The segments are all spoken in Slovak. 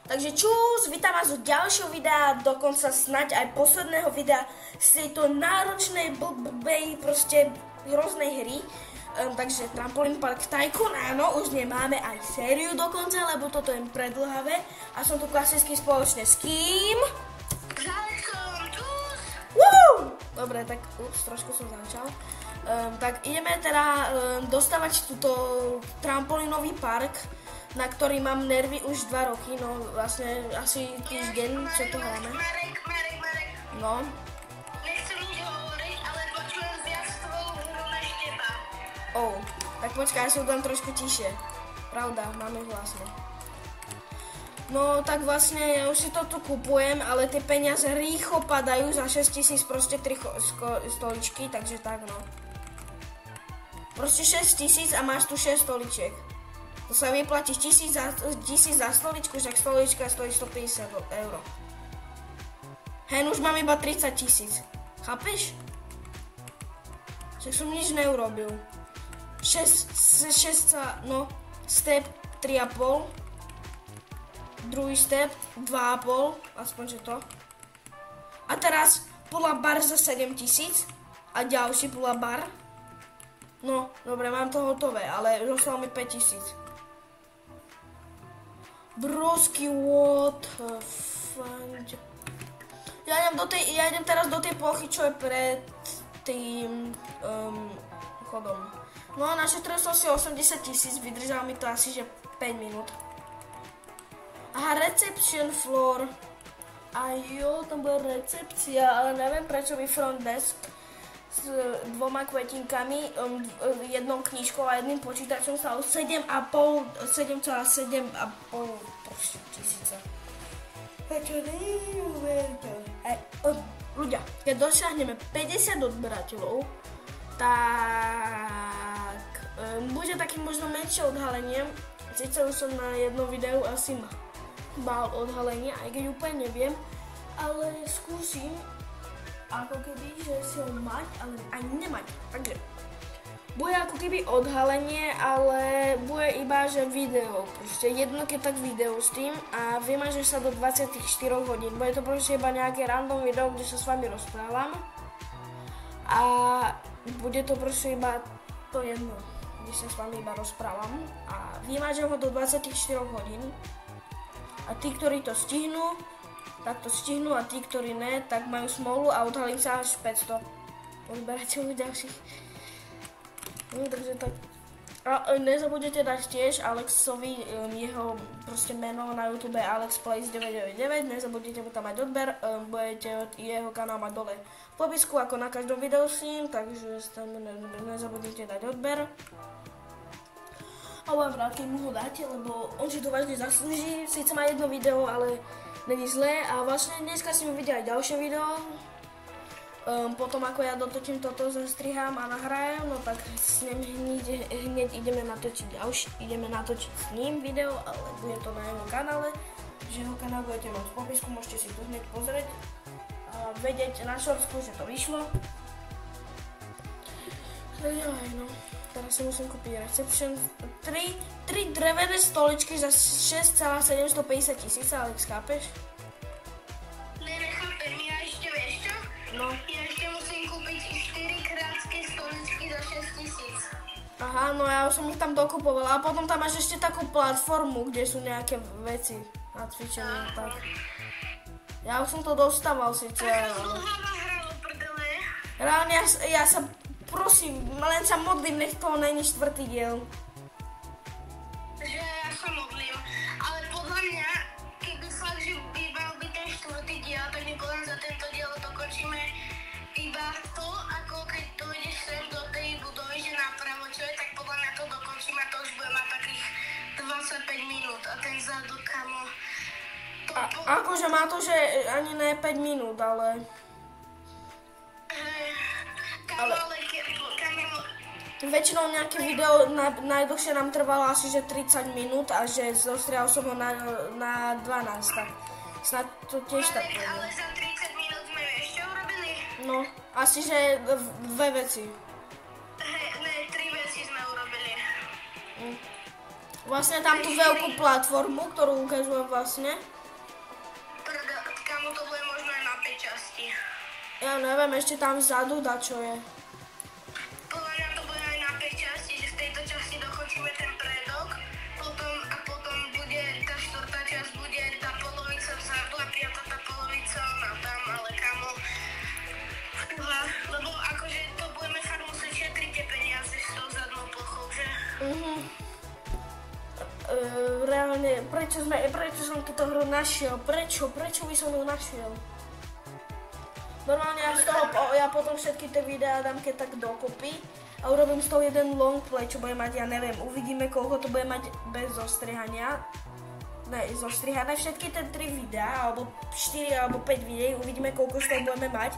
Takže čus, vítam vás od ďalšieho videa, dokonca snať aj posledného videa z tejto náročnej, blbej, proste hroznej hry. Takže Trampoline Park Tycoon, áno, už nemáme aj sériu dokonca, lebo toto je predlhavé. A som tu klasicky spoločne s kým? Dobre, tak trošku som začal. Tak ideme teda dostávať túto trampolinový park, na ktorý mám nervy už 2 roky, no vlastne asi týždeň, čo to hráme. Marek. No. Nechcem nič hovoriť, ale počujem viac tvoju hru než teba. Tak počkaj, ja si dám trošku tišie. Pravda, máme hlasno. No tak vlastne ja už si to tu kupujem, ale tie peniaze rýchlo padajú, za 6 000 proste 3 stoličky, takže tak no. Proste 6 000 a máš tu 6 stoličiek. To sa vyplatí 1000 za stoličku, však stolička stojí 150 €. Hen už mám iba 30 000. Chápeš? Však som nič neurobil. 6, no, step 3,5. Druhý step 2,5, aspoň že to. A teraz pull-up bar za 7 000 a ďalší pull-up bar. No, dobre, mám to hotové, ale zostalo mi 5 000. Brosky, what the fuck. Ja idem teraz do tej plochy, čo je pred tým chodom. No a našetril som si 80 000, vydržal mi to asi že 5 minút. Aha, reception floor. A jo, tam bola recepcia, ale neviem prečo mi front desk s 2 kvetinkami, jednou knižkou a jedným počítačom stalo 7,5 tisíca. Ľudia, keď dosiahneme 50 odberateľov, tak bude takým možno menšie odhalenie. Sice už som na jednom videu asi mal odhalenie, aj keď úplne neviem, ale skúsim ako keby, že si ho mať, ale aj nemať. Takže bude ako keby odhalenie, ale bude iba, že video. Proste jedno keď tak video s tým a vymažeš sa do 24 hodín. Bude to proste iba nejaké random video, kde sa s vami rozprávam. A bude to proste iba to jedno, kde sa s vami iba rozprávam. A vymažem ho do 24 hodín. A tí, ktorí to stihnú, tak to stihnú a tí, ktorí ne, tak majú smolu a odhalím sa až 500 odberateľov ďalších. No, takže tak. A nezabudete dať tiež Alexovi jeho proste meno na YouTube AlexPlays999, nezabudete mu tam mať odber, budete jeho kanál mať dole v popisku ako na každom videu s ním, takže tam nezabudete dať odber. A budem rád, keď mu ho dáte, lebo on si to vážne zaslúži, síce má jedno video, ale není zlé a vlastne dneska si vidieť aj ďalšie video. Potom ako ja dotočím toto, zastrihám a nahrajem, no tak s ním hneď ideme natočiť s ním video, ale bude to na jeho kanále, že jeho kanál budete mať v popisku, môžete si to hneď pozrieť a vedieť na shortsku, že to vyšlo. No, teraz si musím kúpiť reception, 3 drevené stoličky za 6,750 000, Alex, chápeš? Nechápem, ja ešte vieš čo? No. Ja ešte musím kúpiť 4 krátke stoličky za 6 000. Aha, no ja už som ich tam dokupovala a potom tam máš ešte takú platformu, kde sú nejaké veci na cvičenie, tak. Ja už som to dostával síce, Taká zdlhavá hra, prdele. reálne ja sa prosím, len sa modlím, nech toho není 4. diel. Že ja sa modlím, ale podľa mňa, keby fakt, že by mal byť ten 4. diel, tak my podľa za tento diel dokončíme iba to, ako keď dojdeš sem do tej budovy, že napravo čo je, tak podľa mňa to dokončíme a to už bude mať takých 25 minút a ten vzadu, kamo. Akože má to, že ani ne 5 minút, ale... Kamo, Väčšinou nejaké video najdlhšie nám trvalo asi že 30 minút a že zostrial som ho na 12, tak snad to tiež tak bude. Ale za 30 minút sme vieš čo urobili? No, asi že 2 veci. Ne, 3 veci sme urobili. Vlastne tam tú veľkú platformu, ktorú ukážujem vlastne. Kámo, to bude možno aj na 5 časti. Ja neviem, ešte tam vzadu dačo je. Podľa mňa to bude aj na 5 časti, že v tejto časti dokončíme ten predok, potom bude tá štvrtá časť, bude tá polovica vzadu a piata tá polovica na tam, ale kámo, lebo akože to budeme fakt musieť šetriť tie peniaze s tou zadnou plochou, že? Reálne, prečo som túto hru našiel? Prečo by som ju našiel? Normálne ja potom všetky tie videá dám keď tak dokopy a urobím z toho jeden long play, čo bude mať, ja neviem, uvidíme koľko to bude mať bez zostrihania. Ne, zostrihané všetky tie 3 videá, alebo 4 alebo 5 videí, uvidíme koľko z toho budeme mať.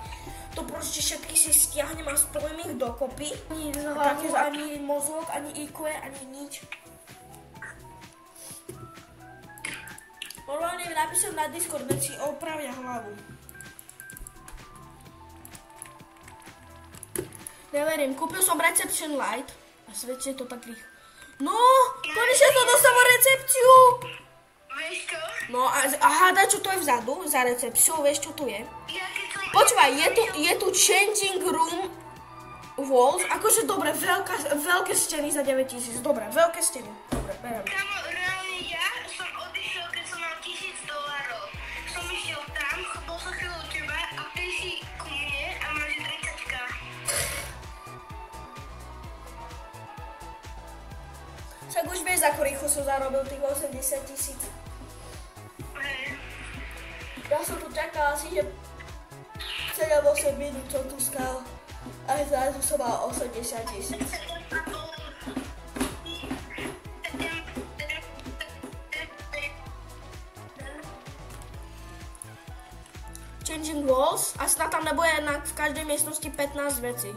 To proste všetky si stiahnem a spojím ich dokopy. Ani mozog, ani IQ, ani nič. Normálne mi napíšem na Discord, veď si opravia hlavu. Neverím, kúpil som Reception Lite a svedčí to tak rýchlo. No, konečne som dostal recepciu! Vieš čo? No a hádaj, čo to je vzadu, za recepciou, vieš čo tu je? Počúvaj, je tu changing room walls, akože dobre, veľké steny za 9000, dobre, veľké steny, dobre, berem. Kámo, reálne ja som odišiel, keď som mal $1000. Som išiel tam, bol som chvíľu u teba a ty si ku mne a máš 30k. Však už vieš, ako rýchlo som zarobil tých 80 000. Ja som tu čakala asi, že 7-8 minút som tu stál a zrazu som mal 80 000. Changing walls a snad tam nebude v každej miestnosti 15 vecí.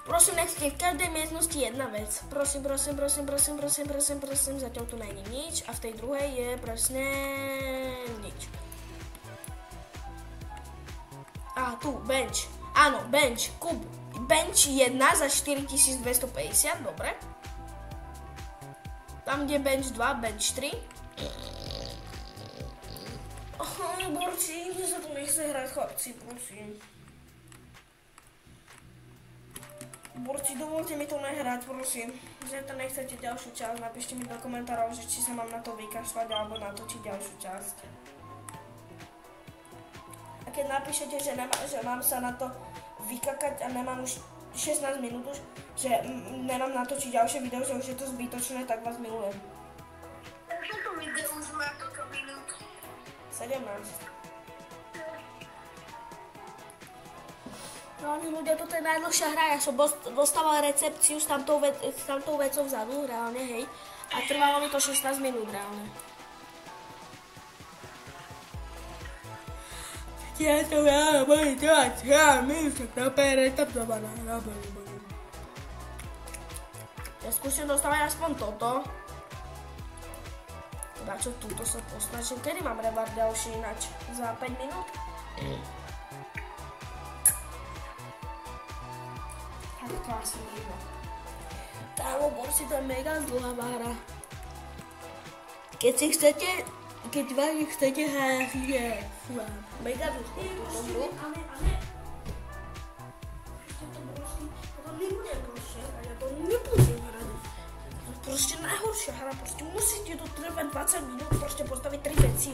Prosím, nech je v každej miestnosti jedna vec. Prosím, zatiaľ tu není nič a v tej druhej je presne nič. A tu, bench. Áno, bench, kub. Bench 1 za 4250, dobre. Tam, kde bench 2, bench 3. Borci, mne sa tu nechce hrať, chlapci, prosím. Borci, dovolte mi to nehrať, prosím. Že to nechcete ďalšiu časť, napíšte mi do komentárov, že či sa mám na to vykašľať alebo natočiť ďalšiu časť. A keď napíšete, že mám sa na to vykakať a nemám už 16 minút už, že nemám natočiť ďalšie video, že už je to zbytočné, tak vás milujem. Takže to video už má toto minút. 17. No ľudia, toto je najdlhšia hra, ja som dostával recepciu s tamtou vecou vzadu, reálne, hej. A trvalo mi to 16 minút, reálne. Ja to veľa boli trvať, ja minút, tak napere, tam zabána, ja skúsim dostávať aspoň toto. Teda čo, túto sa posnažím, kedy mám rebar ďalší ináč? Za 5 minút? Tak to asi nejde. Kámo, borci, to je mega zdlhavá hra. Keď vás chcete hrať, je mega dlhú túto hru. To nebudem proste, a ja to nebudem hrať. Proste najhoršia hra, proste musíte to trvať 20 minút, proste postaviť 3 veci.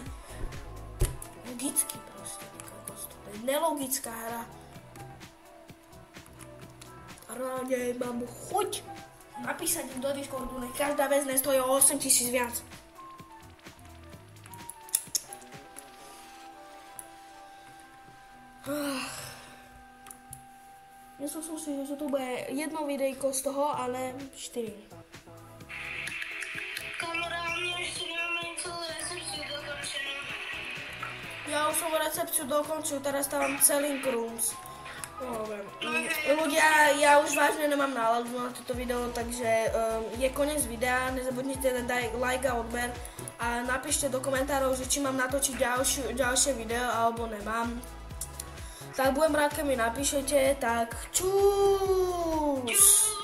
Logicky proste, to je nelogická hra. Ráne mám chuť napísať im do Discordu, nech každá vec nestojí o 8000 viac. Myslel som si, že to bude jedno videjko z toho, ale 4. Kamerálne ešte nemáme celú recepciu dokončenú. Ja už som recepciu dokončil, teraz tam celý rooms. Ľudia, ja už vážne nemám náladu na toto video, takže je koniec videa, nezabudnite dať like a odber a napíšte do komentárov, že či mám natočiť ďalšie video alebo nemám. Tak budem rád, keď mi napíšete, tak čus!